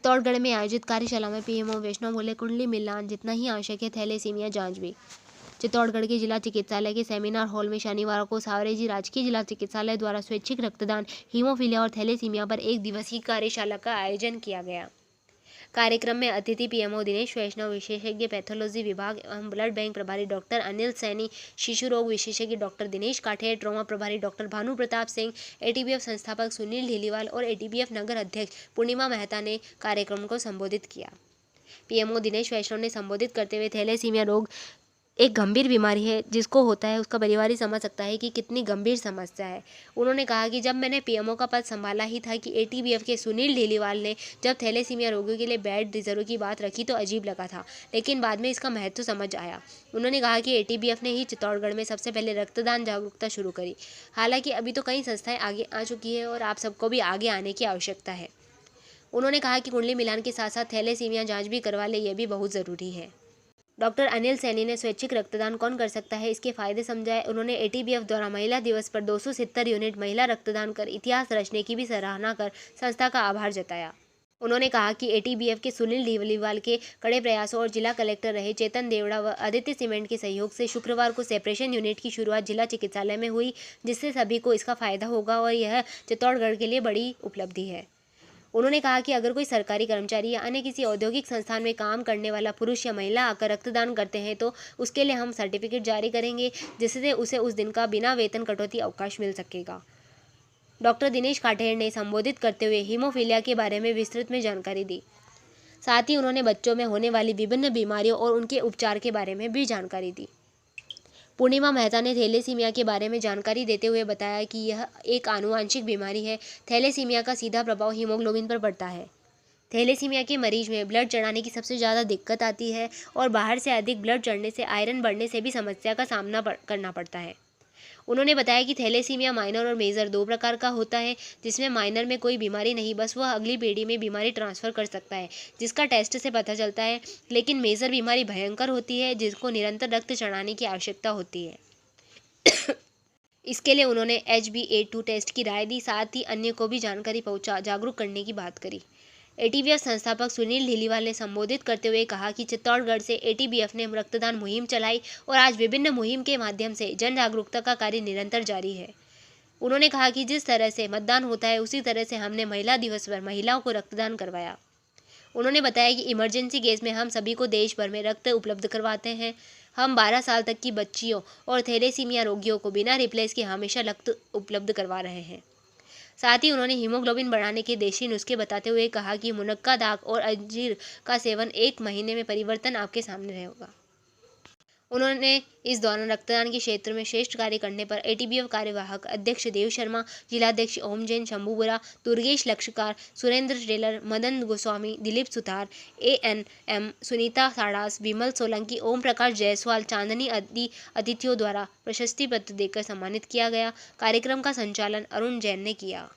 चित्तौड़गढ़ में आयोजित कार्यशाला में पीएमओ वैष्णव बोले, कुंडली मिलान जितना ही आवश्यक है थैलेसीमिया जांच भी। चित्तौड़गढ़ के जिला चिकित्सालय के सेमिनार हॉल में शनिवार को सावरेजी राजकीय जिला चिकित्सालय द्वारा स्वैच्छिक रक्तदान, हीमोफीलिया और थैलेसीमिया पर एक दिवसीय कार्यशाला का आयोजन किया गया। कार्यक्रम में अतिथि पीएमओ दिनेश वैष्णव, विशेषज्ञ पैथोलॉजी विभाग एवं ब्लड बैंक प्रभारी डॉक्टर अनिल सैनी, शिशु रोग विशेषज्ञ डॉक्टर दिनेश काठेर, ट्रॉमा प्रभारी डॉक्टर भानु प्रताप सिंह, एटीबीएफ संस्थापक सुनील ढीलीवाल और एटीबीएफ नगर अध्यक्ष पूर्णिमा मेहता ने कार्यक्रम को संबोधित किया। पीएमओ दिनेश वैष्णव ने संबोधित करते हुए थैलेसीमिया रोग एक गंभीर बीमारी है, जिसको होता है उसका परिवार ही समझ सकता है कि कितनी गंभीर समस्या है। उन्होंने कहा कि जब मैंने पीएमओ का पद संभाला ही था कि एटीबीएफ के सुनील ढीलीवाल ने जब थैलेसीमिया रोगियों के लिए बेड रिजर्व की बात रखी तो अजीब लगा था, लेकिन बाद में इसका महत्व समझ आया। उन्होंने कहा कि एटीबीएफ ने ही चित्तौड़गढ़ में सबसे पहले रक्तदान जागरूकता शुरू करी। हालांकि अभी तो कई संस्थाएं आगे आ चुकी है और आप सबको भी आगे आने की आवश्यकता है। उन्होंने कहा कि कुंडली मिलान के साथ साथ थैलेसीमिया जाँच भी करवा ले, यह भी बहुत ज़रूरी है। डॉक्टर अनिल सैनी ने स्वैच्छिक रक्तदान कौन कर सकता है, इसके फायदे समझाए। उन्होंने एटीबीएफ द्वारा महिला दिवस पर 270 यूनिट महिला रक्तदान कर इतिहास रचने की भी सराहना कर संस्था का आभार जताया। उन्होंने कहा कि एटीबीएफ के सुनील ढीलीवाल के कड़े प्रयासों और जिला कलेक्टर रहे चेतन देवड़ा व आदित्य सीमेंट के सहयोग से शुक्रवार को सेपरेशन यूनिट की शुरुआत जिला चिकित्सालय में हुई, जिससे सभी को इसका फायदा होगा और यह चित्तौड़गढ़ के लिए बड़ी उपलब्धि है। उन्होंने कहा कि अगर कोई सरकारी कर्मचारी या अन्य किसी औद्योगिक संस्थान में काम करने वाला पुरुष या महिला आकर रक्तदान करते हैं तो उसके लिए हम सर्टिफिकेट जारी करेंगे, जिससे उसे उस दिन का बिना वेतन कटौती अवकाश मिल सकेगा। डॉक्टर दिनेश काठेर ने संबोधित करते हुए हीमोफीलिया के बारे में विस्तृत में जानकारी दी। साथ ही उन्होंने बच्चों में होने वाली विभिन्न बीमारियों और उनके उपचार के बारे में भी जानकारी दी। पूर्णिमा मेहता ने थैलेसीमिया के बारे में जानकारी देते हुए बताया कि यह एक आनुवांशिक बीमारी है। थैलेसीमिया का सीधा प्रभाव हीमोग्लोबिन पर पड़ता है। थैलेसीमिया के मरीज में ब्लड चढ़ाने की सबसे ज़्यादा दिक्कत आती है और बाहर से अधिक ब्लड चढ़ने से आयरन बढ़ने से भी समस्या का सामना करना पड़ता है। उन्होंने बताया कि थैलेसीमिया माइनर और मेजर दो प्रकार का होता है, जिसमें माइनर में कोई बीमारी नहीं, बस वह अगली पीढ़ी में बीमारी ट्रांसफ़र कर सकता है, जिसका टेस्ट से पता चलता है। लेकिन मेजर बीमारी भयंकर होती है, जिसको निरंतर रक्त चढ़ाने की आवश्यकता होती है। इसके लिए उन्होंने HbA2 टेस्ट की राय दी, साथ ही अन्य को भी जानकारी जागरूक करने की बात करी। एटीबीएफ संस्थापक सुनील ढीलीवाल ने संबोधित करते हुए कहा कि चित्तौड़गढ़ से एटीबीएफ ने रक्तदान मुहिम चलाई और आज विभिन्न मुहिम के माध्यम से जन जागरूकता का कार्य निरंतर जारी है। उन्होंने कहा कि जिस तरह से मतदान होता है उसी तरह से हमने महिला दिवस पर महिलाओं को रक्तदान करवाया। उन्होंने बताया कि इमरजेंसी केस में हम सभी को देश भर में रक्त उपलब्ध करवाते हैं। हम 12 साल तक की बच्चियों और थैलेसीमिया रोगियों को बिना रिप्लेस के हमेशा रक्त उपलब्ध करवा रहे हैं। साथ ही उन्होंने हीमोग्लोबिन बढ़ाने के देशी नुस्खे बताते हुए कहा कि मुनक्का दाग और अंजीर का सेवन 1 महीने में परिवर्तन आपके सामने रहेगा। उन्होंने इस दौरान रक्तदान के क्षेत्र में श्रेष्ठ कार्य करने पर एटीबीएफ कार्यवाहक अध्यक्ष देव शर्मा, जिलाध्यक्ष ओम जैन, शंभू बुरा, दुर्गेश लक्षकार, सुरेंद्र टेलर, मदन गोस्वामी, दिलीप सुतार, ANM सुनीता साड़ास, विमल सोलंकी, ओम प्रकाश जायसवाल, चांदनी आदि अतिथियों द्वारा प्रशस्ति पत्र देकर सम्मानित किया गया। कार्यक्रम का संचालन अरुण जैन ने किया।